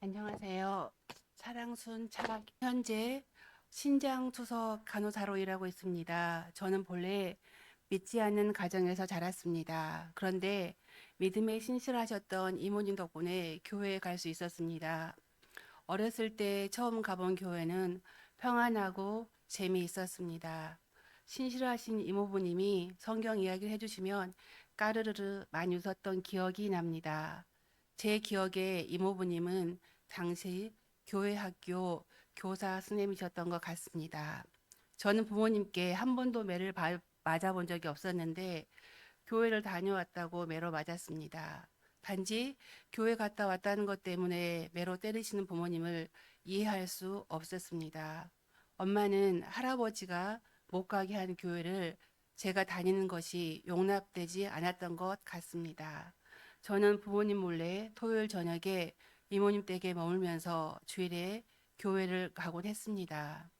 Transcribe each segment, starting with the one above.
안녕하세요. 사랑순 현재 신장투석 간호사로 일하고 있습니다. 저는 본래 믿지 않는 가정에서 자랐습니다. 그런데 믿음에 신실하셨던 이모님 덕분에 교회에 갈 수 있었습니다. 어렸을 때 처음 가본 교회는 평안하고 재미있었습니다. 신실하신 이모부님이 성경 이야기를 해주시면 까르르르 많이 웃었던 기억이 납니다. 제 기억에 이모부님은 당시 교회 학교 교사 선생님이셨던 것 같습니다. 저는 부모님께 한 번도 매를 맞아본 적이 없었는데 교회를 다녀왔다고 매로 맞았습니다. 단지 교회 갔다 왔다는 것 때문에 매로 때리시는 부모님을 이해할 수 없었습니다. 엄마는 할아버지가 못 가게 한 교회를 제가 다니는 것이 용납되지 않았던 것 같습니다. 저는 부모님 몰래 토요일 저녁에 이모님 댁에 머물면서 주일에 교회를 가곤 했습니다.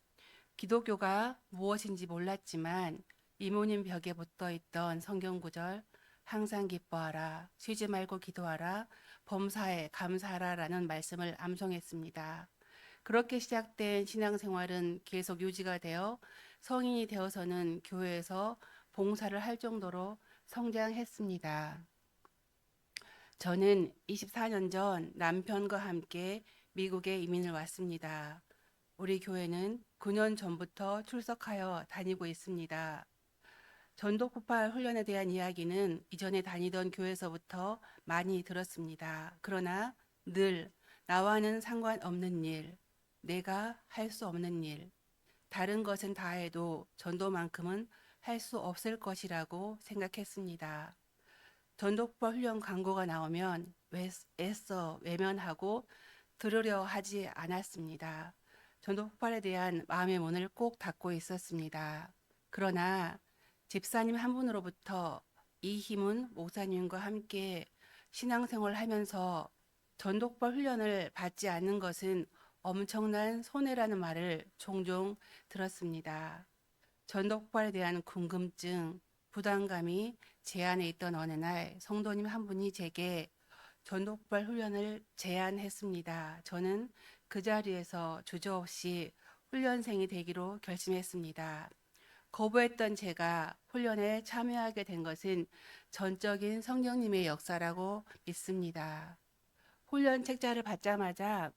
기독교가 무엇인지 몰랐지만 이모님 벽에 붙어 있던 성경 구절 항상 기뻐하라, 쉬지 말고 기도하라, 범사에 감사하라라는 말씀을 암송했습니다. 그렇게 시작된 신앙생활은 계속 유지가 되어 성인이 되어서는 교회에서 봉사를 할 정도로 성장했습니다. 저는 24년 전 남편과 함께 미국에 이민을 왔습니다. 우리 교회는 9년 전부터 출석하여 다니고 있습니다. 전도폭발 훈련에 대한 이야기는 이전에 다니던 교회에서부터 많이 들었습니다. 그러나 늘 나와는 상관없는 일, 내가 할 수 없는 일, 다른 것은 다 해도 전도만큼은 할 수 없을 것이라고 생각했습니다. 전도폭발 훈련 광고가 나오면 애써 외면하고 들으려 하지 않았습니다. 전도 폭발에 대한 마음의 문을 꼭 닫고 있었습니다. 그러나 집사님 한 분으로부터 이 힘은 목사님과 함께 신앙생활을 하면서 전도 폭발 훈련을 받지 않는 것은 엄청난 손해라는 말을 종종 들었습니다. 전도 폭발에 대한 궁금증, 부담감이 제 안에 있던 어느 날 성도님 한 분이 제게 전독발 훈련을 제안했습니다. 저는 그 자리에서 주저없이 훈련생이 되기로 결심했습니다. 거부했던 제가 훈련에 참여하게 된 것은 전적인 성령님의 역사라고 믿습니다. 훈련 책자를 받자마자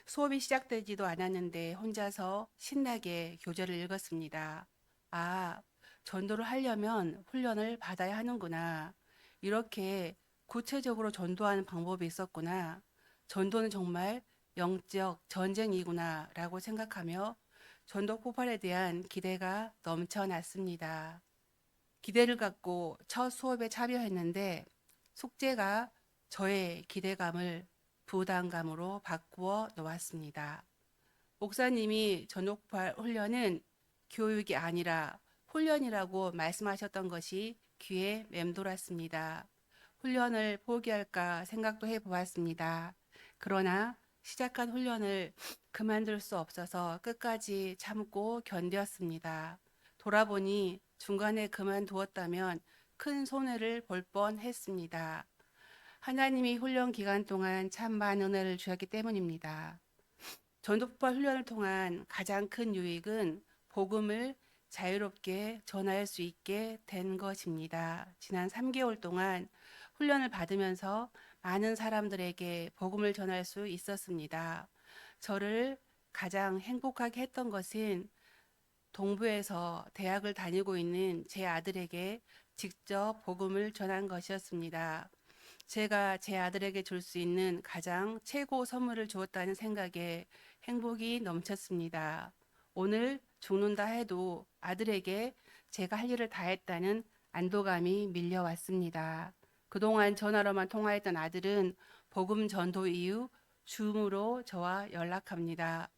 수업이 시작되지도 않았는데 혼자서 신나게 교재를 읽었습니다. 아, 전도를 하려면 훈련을 받아야 하는구나. 이렇게 구체적으로 전도하는 방법이 있었구나. 전도는 정말 영적 전쟁이구나 라고 생각하며 전도 폭발에 대한 기대가 넘쳐났습니다. 기대를 갖고 첫 수업에 참여했는데 숙제가 저의 기대감을 부담감으로 바꾸어 놓았습니다. 목사님이 전독발 훈련은 교육이 아니라 훈련이라고 말씀하셨던 것이 귀에 맴돌았습니다. 훈련을 포기할까 생각도 해보았습니다. 그러나 시작한 훈련을 그만둘 수 없어서 끝까지 참고 견뎠습니다. 돌아보니 중간에 그만두었다면 큰 손해를 볼 뻔했습니다. 하나님이 훈련 기간 동안 참 많은 은혜를 주셨기 때문입니다. 전도폭발 훈련을 통한 가장 큰 유익은 복음을 자유롭게 전할 수 있게 된 것입니다. 지난 3개월 동안 훈련을 받으면서 많은 사람들에게 복음을 전할 수 있었습니다. 저를 가장 행복하게 했던 것은 동부에서 대학을 다니고 있는 제 아들에게 직접 복음을 전한 것이었습니다. 제가 제 아들에게 줄 수 있는 가장 최고 선물을 주었다는 생각에 행복이 넘쳤습니다. 오늘 죽는다 해도 아들에게 제가 할 일을 다 했다는 안도감이 밀려왔습니다. 그동안 전화로만 통화했던 아들은 복음 전도 이후 줌으로 저와 연락합니다.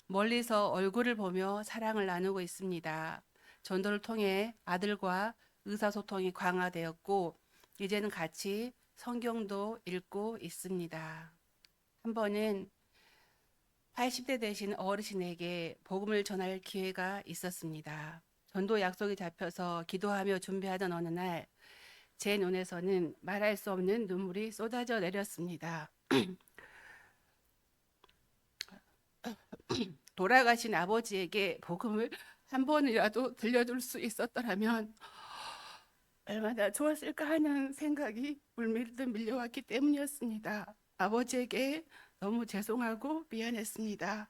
멀리서 얼굴을 보며 사랑을 나누고 있습니다. 전도를 통해 아들과 의사소통이 강화되었고 이제는 같이 성경도 읽고 있습니다. 한 번은 80대 되신 어르신에게 복음을 전할 기회가 있었습니다. 전도 약속이 잡혀서 기도하며 준비하던 어느 날 제 눈에서는 말할 수 없는 눈물이 쏟아져 내렸습니다. 돌아가신 아버지에게 복음을 한 번이라도 들려줄 수 있었더라면 얼마나 좋았을까 하는 생각이 물밀듯 밀려왔기 때문이었습니다. 아버지에게 너무 죄송하고 미안했습니다.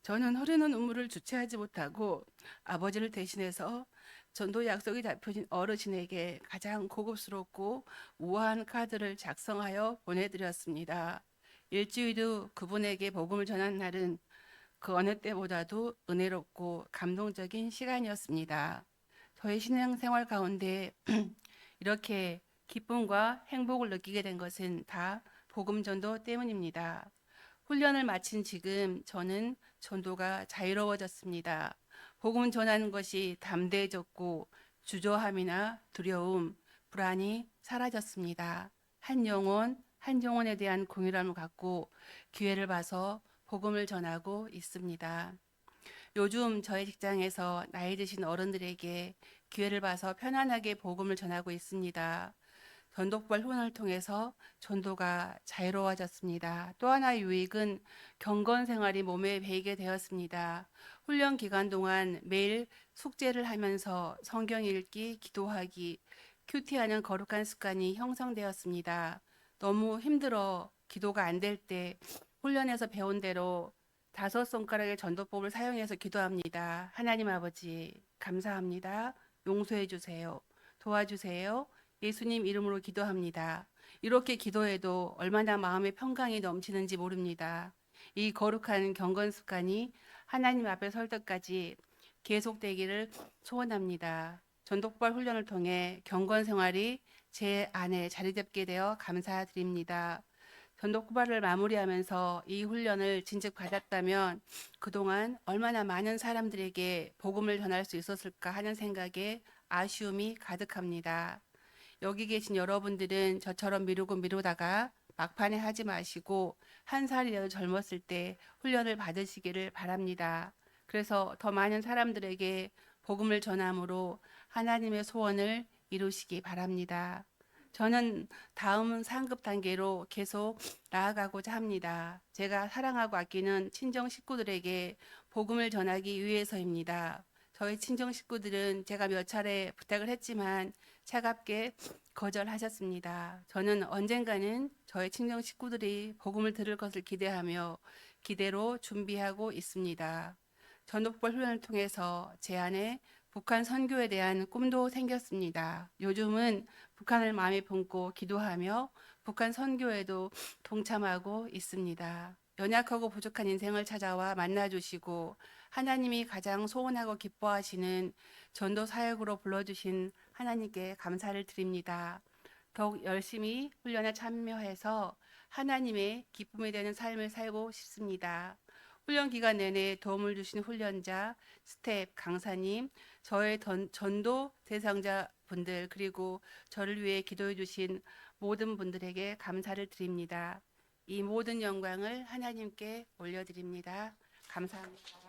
저는 흐르는 눈물을 주체하지 못하고 아버지를 대신해서 전도 약속이 잡혀진 어르신에게 가장 고급스럽고 우아한 카드를 작성하여 보내드렸습니다. 일주일 후 그분에게 복음을 전한 날은 그 어느 때보다도 은혜롭고 감동적인 시간이었습니다. 저의 신앙생활 가운데 이렇게 기쁨과 행복을 느끼게 된 것은 다 복음 전도 때문입니다. 훈련을 마친 지금 저는 전도가 자유로워졌습니다. 복음 전하는 것이 담대해졌고 주저함이나 두려움, 불안이 사라졌습니다. 한 영혼, 한 영혼에 대한 공유함을 갖고 기회를 봐서 복음을 전하고 있습니다. 요즘 저희 직장에서 나이 드신 어른들에게 기회를 봐서 편안하게 복음을 전하고 있습니다. 전독발 훈련을 통해서 전도가 자유로워졌습니다. 또 하나의 유익은 경건 생활이 몸에 배이게 되었습니다. 훈련 기간 동안 매일 숙제를 하면서 성경 읽기, 기도하기, 큐티하는 거룩한 습관이 형성되었습니다. 너무 힘들어 기도가 안 될 때 훈련에서 배운 대로 5손가락의 전도법을 사용해서 기도합니다. 하나님 아버지, 감사합니다. 용서해 주세요. 도와주세요. 예수님 이름으로 기도합니다. 이렇게 기도해도 얼마나 마음의 평강이 넘치는지 모릅니다. 이 거룩한 경건 습관이 하나님 앞에 설 때까지 계속되기를 소원합니다. 전독발 훈련을 통해 경건 생활이 제 안에 자리 잡게 되어 감사드립니다. 전독발을 마무리하면서 이 훈련을 진즉 받았다면 그동안 얼마나 많은 사람들에게 복음을 전할 수 있었을까 하는 생각에 아쉬움이 가득합니다. 여기 계신 여러분들은 저처럼 미루고 미루다가 막판에 하지 마시고 한 살이라도 젊었을 때 훈련을 받으시기를 바랍니다. 그래서 더 많은 사람들에게 복음을 전함으로 하나님의 소원을 이루시기 바랍니다. 저는 다음 상급 단계로 계속 나아가고자 합니다. 제가 사랑하고 아끼는 친정 식구들에게 복음을 전하기 위해서입니다. 저희 친정 식구들은 제가 몇 차례 부탁을 했지만 차갑게 거절하셨습니다. 저는 언젠가는 저의 친정 식구들이 복음을 들을 것을 기대하며 기대로 준비하고 있습니다. 전독벌 훈련을 통해서 제 안에 북한 선교에 대한 꿈도 생겼습니다. 요즘은 북한을 마음에 품고 기도하며 북한 선교에도 동참하고 있습니다. 연약하고 부족한 인생을 찾아와 만나주시고 하나님이 가장 소원하고 기뻐하시는 전도 사역으로 불러주신 하나님께 감사를 드립니다. 더욱 열심히 훈련에 참여해서 하나님의 기쁨이 되는 삶을 살고 싶습니다. 훈련 기간 내내 도움을 주신 훈련자, 스텝, 강사님, 저의 전도 대상자 분들 그리고 저를 위해 기도해 주신 모든 분들에게 감사를 드립니다. 이 모든 영광을 하나님께 올려드립니다. 감사합니다.